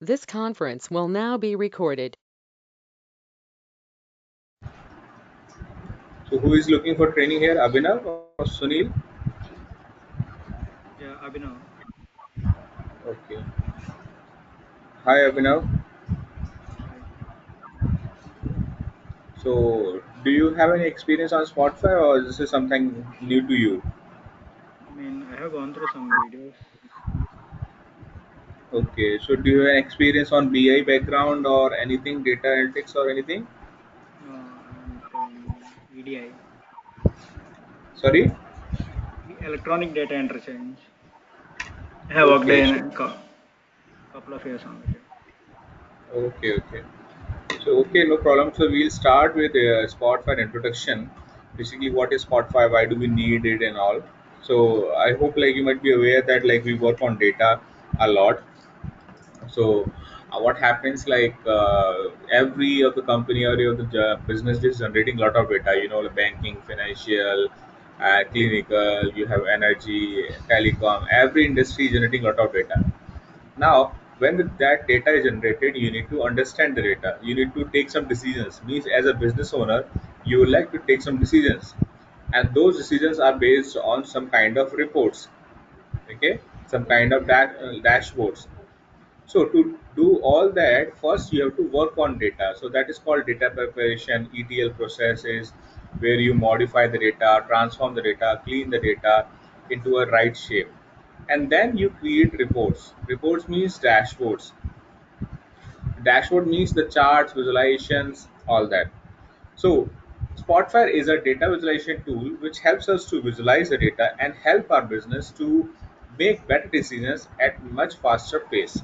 This conference will now be recorded. So who is looking for training here, Abhinav or Sunil? Yeah, Abhinav. Okay. Hi Abhinav. Hi. So do you have any experience on Spotfire or this is something new to you? I mean, I have gone through some videos. Okay. So do you have an experience on BI background or anything, data analytics or anything? I'm from EDI, Sorry? Electronic Data Interchange. I have worked Okay. in So a couple of years on that. Yeah. okay. So okay, no problem. So we'll start with Spotfire introduction. Basically, what is Spotfire? Why do we need it and all? So I hope like you might be aware that like we work on data a lot. So what happens like every of the company or every of the business is generating a lot of data, like banking, financial, clinical, you have energy, telecom, every industry is generating a lot of data. Now when that data is generated, you need to understand the data, you need to take some decisions. Means as a business owner, you would like to take some decisions, and those decisions are based on some kind of reports. Okay, some kind of dashboards. So to do all that, first you have to work on data. So that is called data preparation. ETL process is where you modify the data, transform the data, clean the data into a right shape. And then you create reports. Reports means dashboards. Dashboard means the charts, visualizations, all that. So Spotfire is a data visualization tool which helps us to visualize the data and help our business to make better decisions at much faster pace.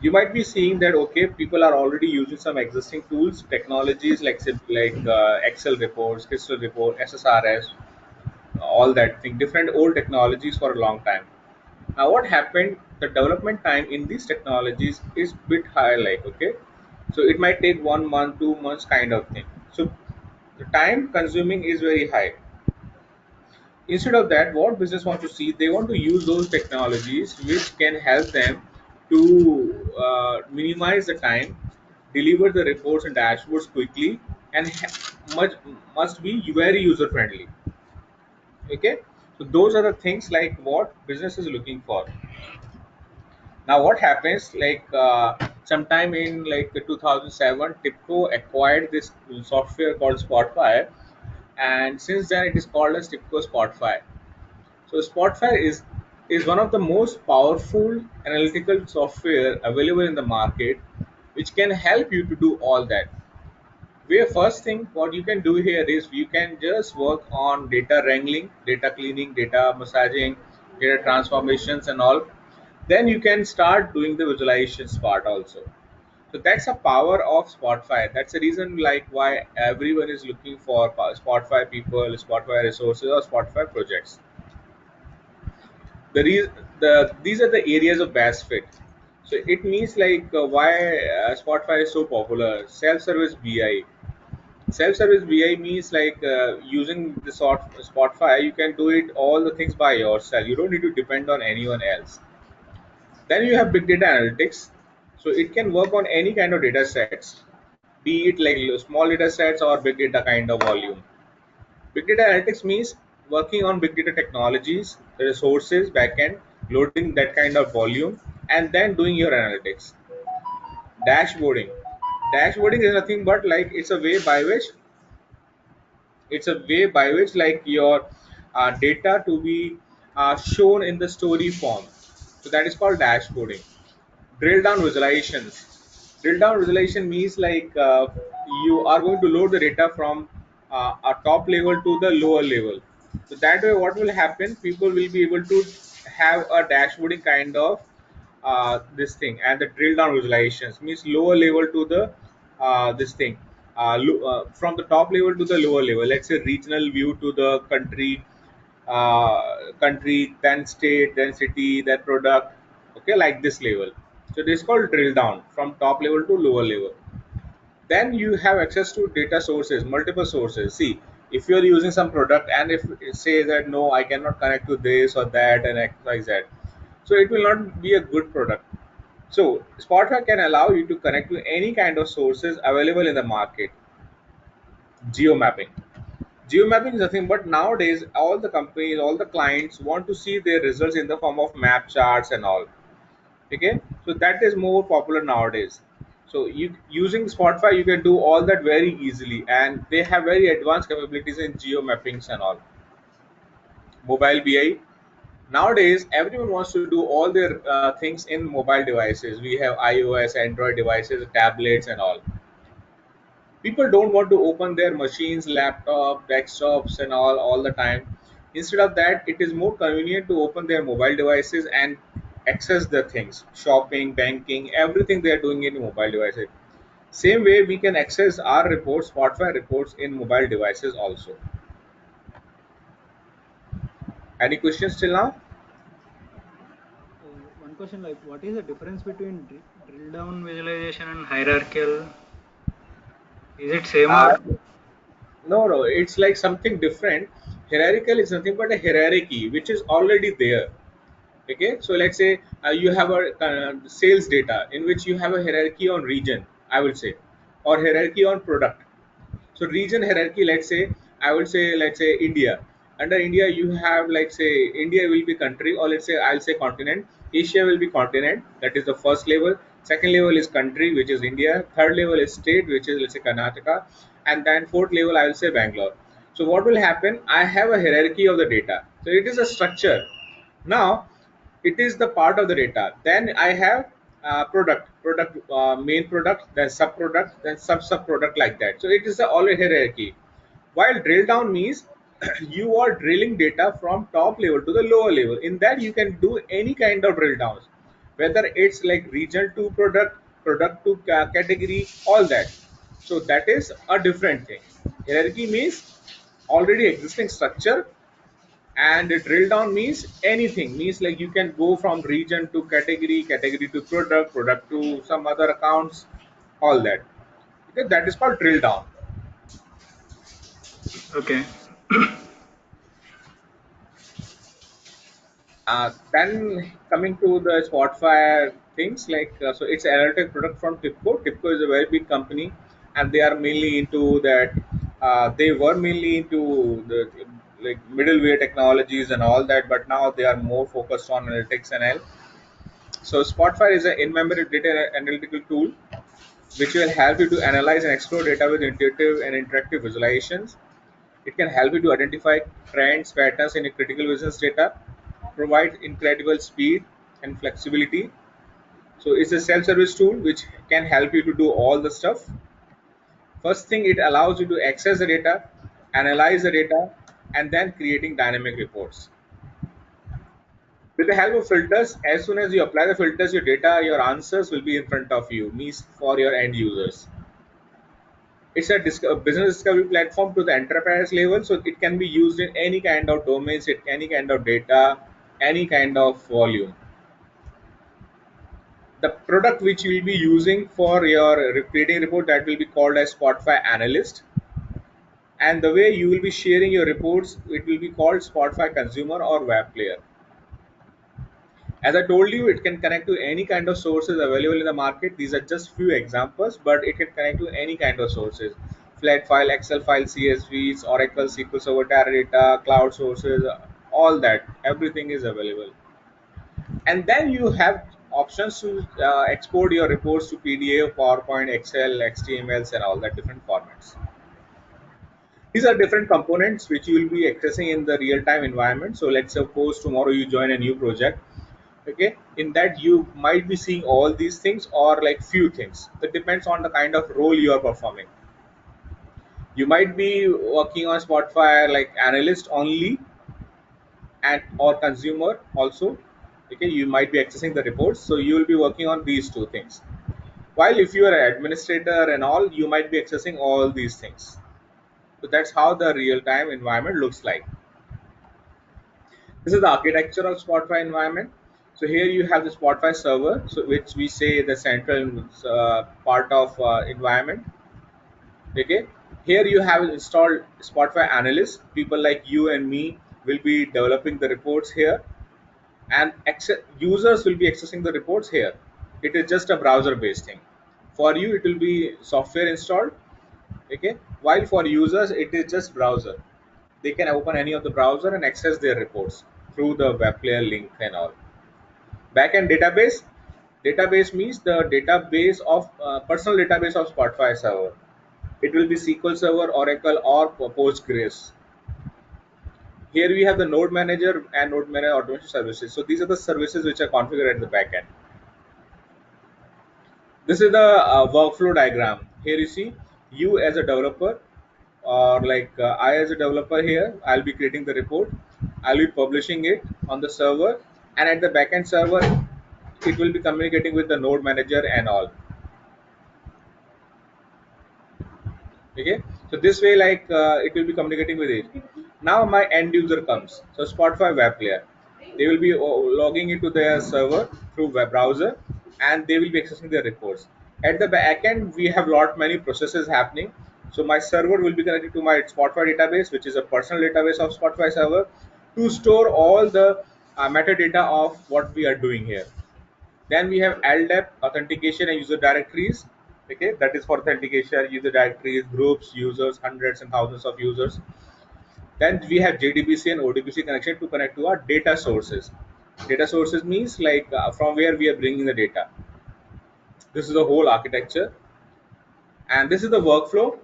You might be seeing that okay, people are already using some existing tools, technologies like Excel reports, crystal report, ssrs, all that thing, different old technologies for a long time. Now what happened, the development time in these technologies is bit high, like okay, so it might take 1 month 2 months kind of thing. So the time consuming is very high. Instead of that, what business want to see, they want to use those technologies which can help them to minimize the time, deliver the reports and dashboards quickly, and much must be very user friendly. Okay, so those are the things like what business is looking for. Now what happens like sometime in like 2007, Tibco acquired this software called Spotfire, and since then it is called as Tibco Spotfire. So Spotfire is one of the most powerful analytical software available in the market, which can help you to do all that. Where first thing what you can do here is you can just work on data wrangling, data cleaning, data massaging, data transformations and all. Then you can start doing the visualizations part also. So that's a power of Spotfire. That's the reason like why everyone is looking for Spotfire people, Spotfire resources or Spotfire projects. These are the areas of best fit. So it means like why Spotify is so popular. Self-service BI. Self-service BI means like using the sort Spotify, you can do it all the things by yourself. You don't need to depend on anyone else. Then you have big data analytics. So it can work on any kind of data sets, be it like small data sets or big data kind of volume. Big data analytics means working on big data technologies, the resources, backend, loading that kind of volume, and then doing your analytics. Dashboarding. Dashboarding is nothing but like it's a way by which like your data to be shown in the story form. So that is called dashboarding. Drill down visualizations. Drill down visualization means like you are going to load the data from a top level to the lower level. So that way what will happen, people will be able to have a dashboarding kind of this thing. And the drill down visualizations means lower level to the this thing, from the top level to the lower level, let's say regional view to the country, then state, then city, then product. Okay, like this level. So this is called drill down from top level to lower level. Then you have access to data sources, multiple sources. See, if you're using some product and if it says that no, I cannot connect to this or that and XYZ, so it will not be a good product. So Spotify can allow you to connect to any kind of sources available in the market. Geo mapping. Geo mapping is nothing but nowadays all the companies, all the clients want to see their results in the form of map charts and all. Okay, so that is more popular nowadays. So you using Spotify, you can do all that very easily, and they have very advanced capabilities in geo mappings and all. Mobile BI. Nowadays, everyone wants to do all their things in mobile devices. We have iOS, Android devices, tablets, and all. People don't want to open their machines, laptop, desktops, and all the time. Instead of that, it is more convenient to open their mobile devices and access the things, shopping, banking, everything they are doing in mobile devices. Same way, we can access our reports, Spotify reports, in mobile devices also. Any questions till now? One question, like, what is the difference between drill down visualization and hierarchical? Is it same uh, or? no, no, it's like something different. Hierarchical is nothing but a hierarchy which is already there. Okay, so let's say you have a sales data in which you have a hierarchy on region, I will say, or hierarchy on product. So region hierarchy, let's say, I would say, let's say India. Under India you have, like, say, India will be country, or let's say I'll say continent. Asia will be continent, that is the first level. Second level is country, which is India. Third level is state, which is, let's say, Karnataka. And then fourth level I will say Bangalore. So what will happen, I have a hierarchy of the data, so it is a structure. Now it is the part of the data. Then I have product, main product, then sub product, then sub product, like that. So it is a all hierarchy. While drill down means you are drilling data from top level to the lower level. In that you can do any kind of drill downs, whether it's like region to product, product to category, all that. So that is a different thing. Hierarchy means already existing structure, and drill down means anything, means like you can go from region to category, category to product, product to some other accounts, all that. Okay, that is called drill down. Okay. Then coming to the Spotfire things, like so it's an analytic product from Tibco. Tibco is a very big company, and they are mainly into that. They were mainly into the like middleware technologies and all that, but now they are more focused on analytics and all. So Spotfire is an in-memory data analytical tool which will help you to analyze and explore data with intuitive and interactive visualizations. It can help you to identify trends, patterns in your critical business data, provide incredible speed and flexibility. So it's a self-service tool which can help you to do all the stuff. First thing, it allows you to access the data, analyze the data, and then creating dynamic reports. With the help of filters, as soon as you apply the filters, your data, your answers will be in front of you, means for your end users. It's a business discovery platform to the enterprise level, so it can be used in any kind of domains, any kind of data, any kind of volume. The product which you will be using for your creating report, that will be called as Spotify Analyst, and the way you will be sharing your reports, it will be called Spotify Consumer or Web Player. As I told you, it can connect to any kind of sources available in the market. These are just few examples, but it can connect to any kind of sources. Flat file, Excel file, CSVs, Oracle, SQL Server, Teradata, cloud sources, all that. Everything is available. And then you have options to export your reports to PDF, PowerPoint, Excel, HTMLs, and all that different formats. These are different components which you will be accessing in the real-time environment. So let's suppose tomorrow you join a new project. Okay, in that you might be seeing all these things or like few things. It depends on the kind of role you are performing. You might be working on Spotfire like analyst only, and or consumer also. Okay, you might be accessing the reports, so you will be working on these two things. While if you are an administrator and all, you might be accessing all these things. So that's how the real-time environment looks like. This is the architecture of Spotify environment. So here you have the Spotify server, so which we say the central part of environment. Okay, here you have installed Spotify analysts. People like you and me will be developing the reports here, and users will be accessing the reports here. It is just a browser based thing. For you it will be software installed, okay, while for users it is just browser. They can open any of the browser and access their reports through the web player link and all. Backend database. Database means the database of personal database of Spotfire server. It will be SQL Server, Oracle, or Postgres. Here we have the node manager and node manager automation services. So these are the services which are configured at the backend. This is the workflow diagram. Here you see you as a developer, or like I as a developer here, I'll be creating the report. I'll be publishing it on the server, and at the backend server, it will be communicating with the node manager and all. Okay, so this way, like it will be communicating with it. Now my end user comes. So Spotify web player, they will be logging into their server through web browser, and they will be accessing their reports. At the back end, we have lot many processes happening. So my server will be connected to my Spotify database, which is a personal database of Spotify server, to store all the metadata of what we are doing here. Then we have LDAP, authentication and user directories. Okay, that is for authentication, user directories, groups, users, hundreds and thousands of users. Then we have JDBC and ODBC connection to connect to our data sources. Data sources means like from where we are bringing the data. This is the whole architecture, and this is the workflow.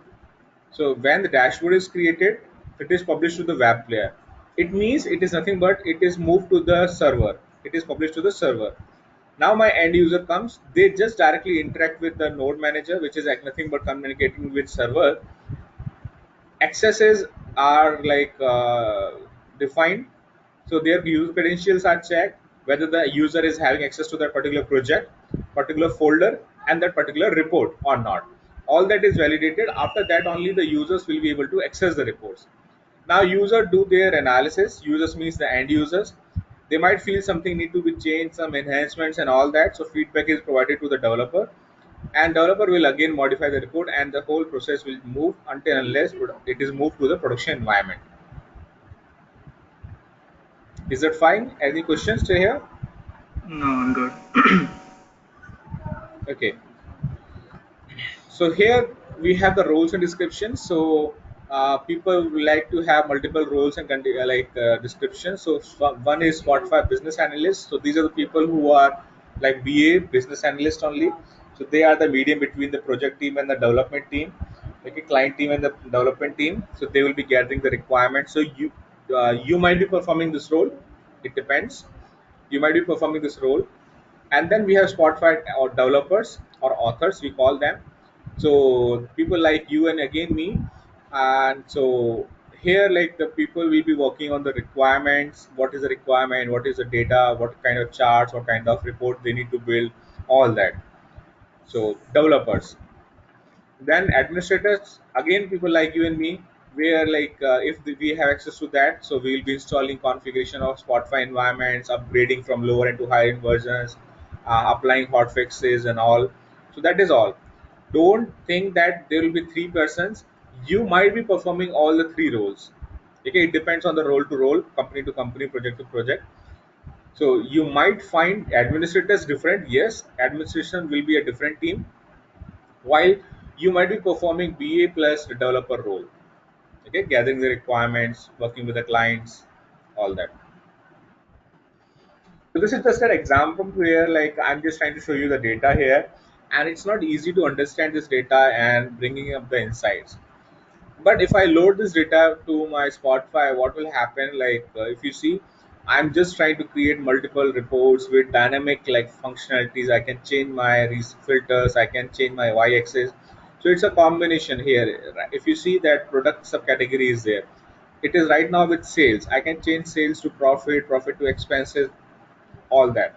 So when the dashboard is created, it is published to the web player. It means it is nothing but it is moved to the server. It is published to the server. Now my end user comes, they just directly interact with the node manager, which is like nothing but communicating with server. Accesses are like defined, so their user credentials are checked, whether the user is having access to that particular project, particular folder, and that particular report or not. All that is validated. After that only the users will be able to access the reports. Now user do their analysis. Users means the end users. They might feel something need to be changed, some enhancements and all that, so feedback is provided to the developer, and developer will again modify the report, and the whole process will move until unless it is moved to the production environment. Is that fine? Any questions to here? No, I'm good. Okay, so here we have the roles and descriptions. So people like to have multiple roles and descriptions. So one is Spotify business analyst. So these are the people who are like BA business analyst only. So they are the medium between the project team and the development team, like a client team and the development team. So they will be gathering the requirements. So you might be performing this role. It depends. You might be performing this role. And then we have Spotify or developers or authors, we call them. So people like you and again me. And so here, like the people will be working on the requirements. What is the requirement? What is the data? What kind of charts? What kind of report they need to build? All that. So developers. Then administrators, again people like you and me, where like we have access to that, so we will be installing configuration of Spotify environments, upgrading from lower end to higher end versions, applying hot fixes and all. So that is all. Don't think that there will be three persons. You might be performing all the three roles. Okay, it depends on the role to role, company to company, project to project. So you might find administrators different. Yes, administration will be a different team, while you might be performing BA plus developer role. Okay, gathering the requirements, working with the clients, all that. So this is just an example where like I'm just trying to show you the data here, and it's not easy to understand this data and bringing up the insights. But if I load this data to my Spotify, what will happen? Like if you see, I'm just trying to create multiple reports with dynamic like functionalities. I can change my filters, I can change my y-axis. So it's a combination here. Right? If you see that product subcategory is there, it is right now with sales. I can change sales to profit, profit to expenses, all that.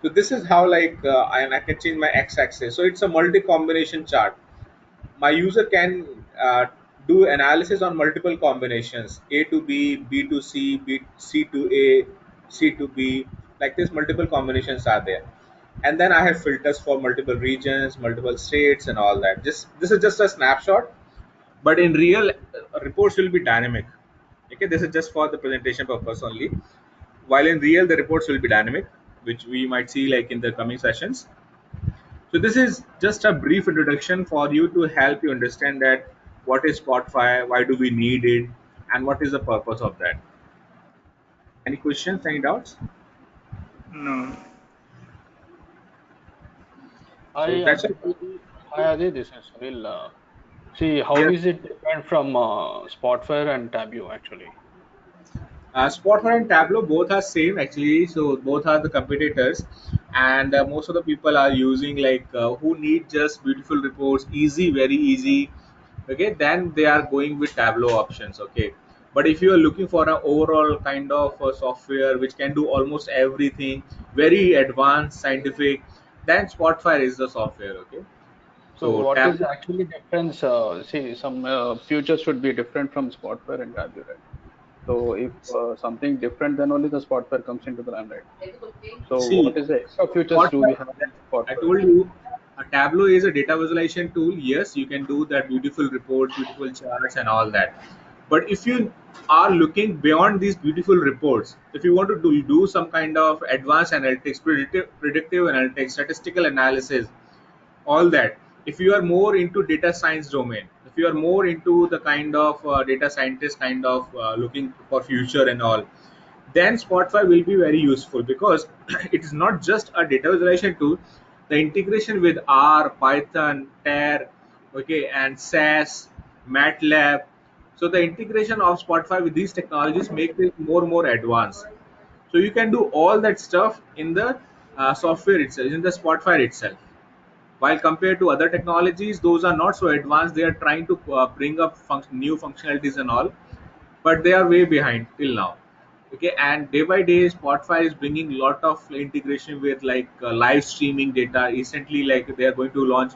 So this is how like and I can change my x-axis. So it's a multi-combination chart. My user can do analysis on multiple combinations, A to B, B to C, C to A, C to B, like this multiple combinations are there. And then I have filters for multiple regions, multiple states and all that. Just this is just a snapshot, but in real reports will be dynamic. Okay, this is just for the presentation purpose only, while in real the reports will be dynamic, which we might see like in the coming sessions. So this is just a brief introduction for you to help you understand that what is Spotfire, why do we need it, and what is the purpose of that. Any questions, any doubts? No. So Hi, that's it. Aditya, this is Sunil. See, how Yes. is it different from Spotfire and Tableau actually? Spotfire and Tableau both are same actually, so both are the competitors, and most of the people are using who need just beautiful reports, easy, very easy. Okay, then they are going with Tableau options. Okay, but if you are looking for an overall kind of software which can do almost everything, very advanced, scientific, then Spotfire is the software. Okay, So, so what is Tableau. actually difference? See, some features should be different from Spotfire and Tableau, right? So, if something different, then only the Spotfire comes into the limelight. So, See, what is the extra features do we Spotlight, have in I Spotfire? told you, a Tableau is a data visualization tool. Yes, you can do that beautiful reports, beautiful charts, and all that. But if you are looking beyond these beautiful reports, if you want to do some kind of advanced analytics, predictive analytics, statistical analysis, all that, if you are more into data science domain, if you are more into the kind of data scientist kind of looking for future and all, then Spotify will be very useful because it is not just a data visualization tool. The integration with R, Python, TER, okay, and SAS, MATLAB. So the integration of Spotify with these technologies make it more advanced. So you can do all that stuff in the software itself, in the Spotify itself. While compared to other technologies, those are not so advanced. They are trying to bring up new functionalities and all, but they are way behind till now. Okay, and day by day Spotify is bringing lot of integration with live streaming data. Recently, like they are going to launch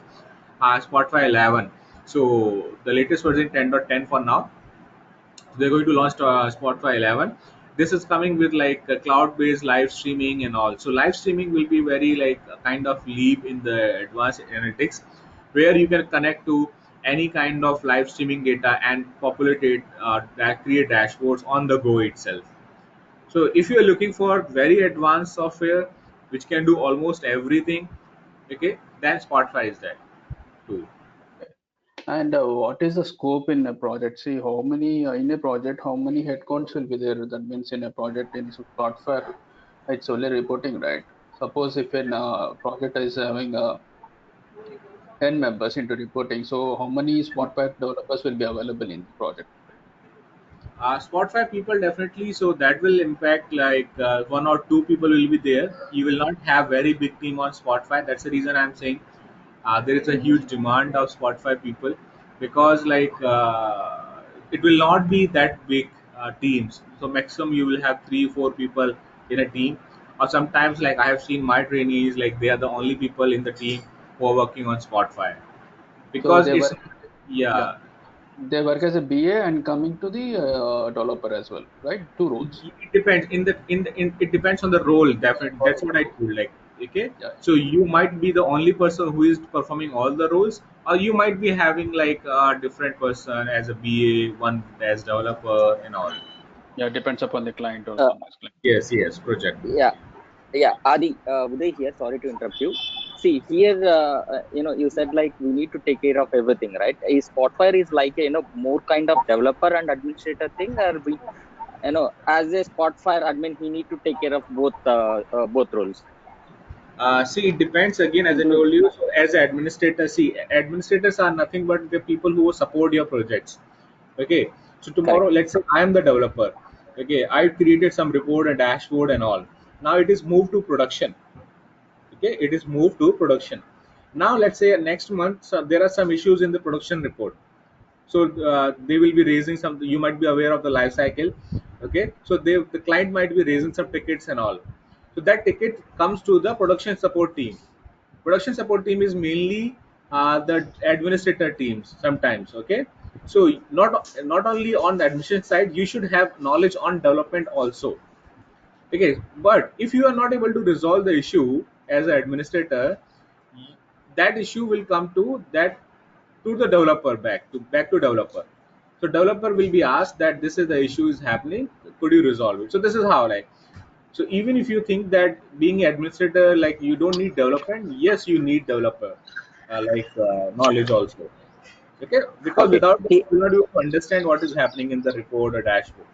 Spotify 11, so the latest version 10.10 for now. They're going to launch Spotify 11. This is coming with cloud-based live streaming and all. So live streaming will be very like a kind of leap in the advanced analytics, where you can connect to any kind of live streaming data and populate it, create dashboards on the go itself. So if you are looking for very advanced software which can do almost everything, okay, then Spotify is that tool. And what is the scope in a project? See, how many in a project, how many headcounts will be there? That means in a project in Spotfire, it's only reporting, right? Suppose if a project is having 10 members into reporting, so how many Spotfire developers will be available in the project? Spotify people definitely, so that will impact one or two people will be there. You will not have very big team on Spotify. That's the reason I'm saying there is a huge demand of Spotify people, because it will not be that big teams. So maximum you will have 3 4 people in a team, or sometimes like I have seen my trainees, like they are the only people in the team who are working on Spotify, So because they it's work, yeah, yeah. they work as a BA and coming to the developer as well, right? Two roles. It depends it depends on the role, definitely. That's what I told, like, okay, Yeah, so you might be the only person who is performing all the roles, or you might be having like a different person as a BA, one as developer and all. yeah, depends upon the client Uh, also. Next client. Yes, project. yeah, yeah. Adi, Uday here. Sorry to interrupt you. See here, you said like we need to take care of everything, right? Is Spotfire is like a, more kind of developer and administrator thing, or we, as a Spotfire admin, he need to take care of both roles. See, it depends again, as I Mm, told you. So, as an administrator, see, administrators are nothing but the people who support your projects. Okay, so correct. tomorrow, let's say I am the developer. Okay, I created some report, a dashboard, and all. Now it is moved to production. Okay, it is moved to production. Now, let's say next month, so there are some issues in the production report, so they will be raising some, you might be aware of the life cycle. Okay, so the client might be raising some tickets and all. So that ticket comes to the production support team. Production support team is mainly the administrator teams sometimes. Okay, so not only on the admission side, you should have knowledge on development also. Okay, but if you are not able to resolve the issue as an administrator, that issue will come to the developer, back to developer. So developer will be asked that this is the issue is happening. Could you resolve it? So this is how, like, So even if you think that being administrator, like you don't need development, yes, you need developer knowledge also. Okay, because Okay. without that, you will not be able to understand what is happening in the report or dashboard.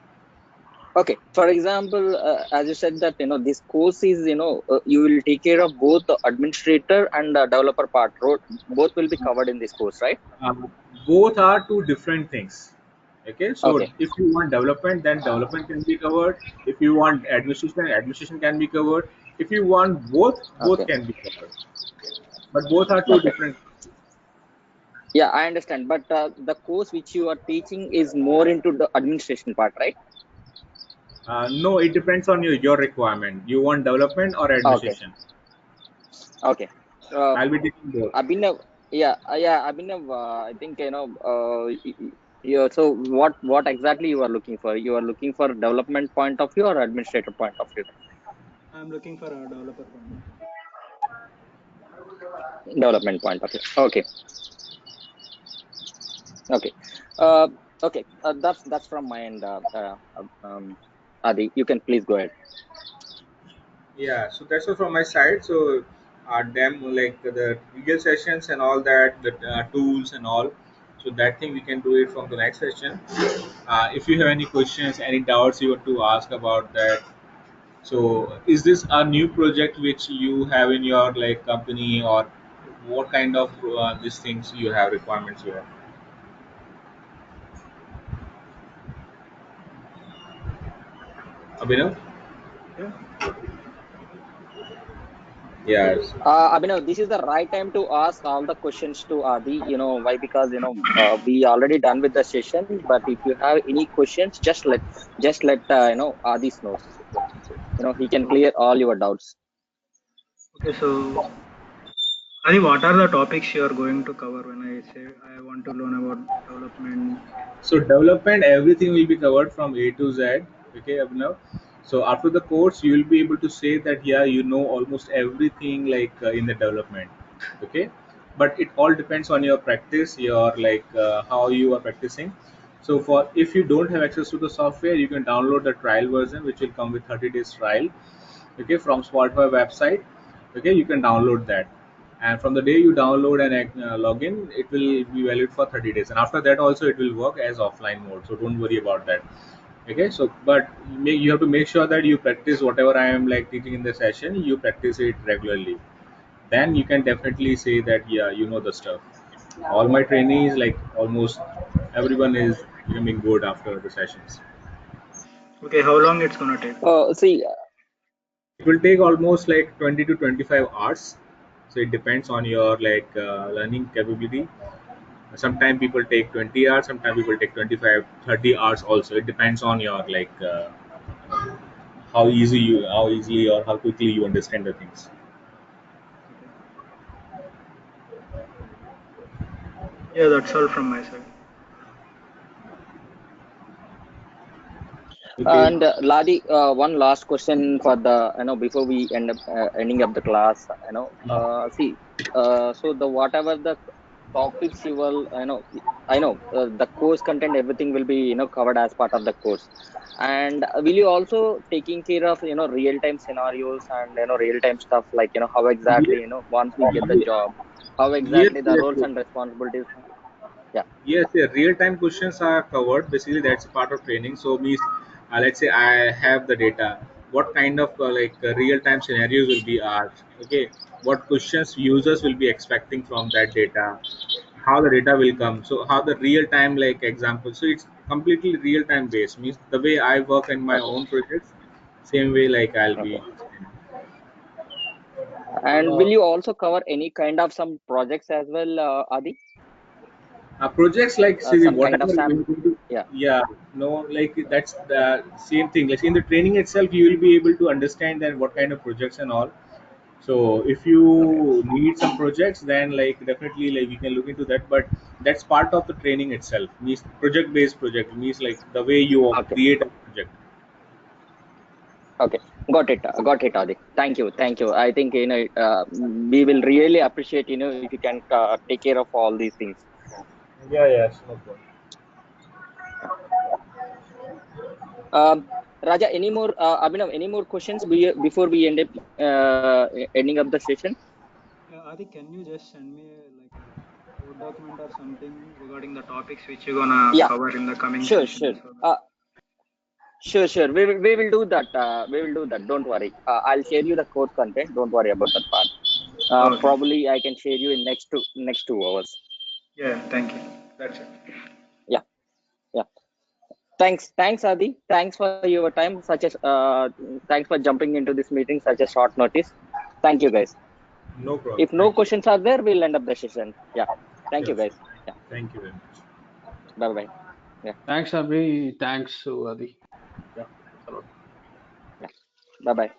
Okay, for example, as you said that this course is you will take care of both the administrator and the developer part. Both will be covered in this course, right? Uh, Both are two different things. Okay, so Okay, if you want development, then development can be covered. If you want administration, administration can be covered. If you want both, both okay, can be covered. But both are two okay. different. Yeah, I understand. But the course which you are teaching is more into the administration part, right? No, it depends on your requirement. You want development or Okay, administration? okay. Uh, I'll be taking both. Abhinav, yeah, Abhinav. I think yeah. So what exactly you are looking for? You are looking for development point of view or administrator point of view? I'm looking for a developer point of view. Development point of view. Okay, okay, uh, okay. That's from my end. Adi, you can please go ahead. Yeah, so that's all from my side. So, them like the legal sessions and all that, the tools and all. So that thing we can do it from the next session. If you have any questions, any doubts you want to ask about that. So, is this a new project which you have in your like company, or what kind of these things you have requirements here? Abhinav? Yeah. Yes. Abhinav, this is the right time to ask all the questions to Adi. You know why? Because we already done with the session. But if you have any questions, just let Adi knows. He can clear all your doubts. Okay, so Adi, what are the topics you are going to cover when I say I want to learn about development? So development, everything will be covered from A to Z. Okay, Abhinav. So after the course, you will be able to say that yeah, you know almost everything in the development. Okay, but it all depends on your practice, your how you are practicing. So for if you don't have access to the software, you can download the trial version, which will come with 30 days trial. Okay, from Spotfire website. Okay, you can download that, and from the day you download and log in, it will be valid for 30 days, and after that also it will work as offline mode, so don't worry about that. Okay, so but you have to make sure that you practice whatever I am like teaching in the session, you practice it regularly, then you can definitely say that yeah, you know the stuff. All my trainees, like almost everyone, is becoming good after the sessions. Okay, how long it's gonna take? See, It will take almost like 20 to 25 hours. So it depends on your learning capability. Sometimes people take 20 hours, sometimes people take 25, 30 hours also. It depends on your how easily or how quickly you understand the things. Okay. Yeah, that's all from my side. Okay. and Ladi, one last question for the before we end up ending up the class. See, so the whatever the topics you will I know the course content everything will be covered as part of the course. And will you also taking care of real time scenarios and real time stuff like how exactly Yes, once we get the job, how yes, exactly the yes, roles yes. and responsibilities. Yeah. Yes, yeah, real-time questions are covered. Basically, that's a part of training. So, means let's say I have the data. What kind of real-time scenarios will be asked? Okay, what questions users will be expecting from that data? How the data will come? So, how the real-time example? So, it's completely real-time based. Means the way I work in my Okay. own projects, same way I'll be. Okay. And will you also cover any kind of some projects as well, Adi? Projects like see Some kind whatever of we sam. are going to, Yeah. yeah, no, like that's the same thing. Like in the training itself, you will be able to understand that what kind of projects and all. So if you Okay. need some projects, then definitely we can look into that. But that's part of the training itself. Means project based project means like the way you Okay. create a project. Okay. Got it, Adi. Thank you. Thank you. I think we will really appreciate if you can take care of all these things. Yeah, yes, no problem. Um, Raja, any more? Any more questions before we end up ending up the session? Adi, can you just send me like a Word document or something regarding the topics which you're gonna Yeah, cover in the coming sure, session? sure. Sure. We will do that. We will do that. Don't worry. I'll share you the course content. Don't worry about that part. Okay. Probably I can share you in next 2 hours. Yeah. Thank you. That's it. Yeah, yeah. Thanks, Adi. Thanks for your time. Thanks for jumping into this meeting such a short notice. Thank you, guys. No problem. If no Thank you. questions are there, we'll end up the session. Yeah. Thank you, Yes. guys. Yeah. Thank you very much. Bye bye. Yeah. Thanks, Abhi. Thanks, Adi. Yeah, thanks a lot. Yeah. Bye bye.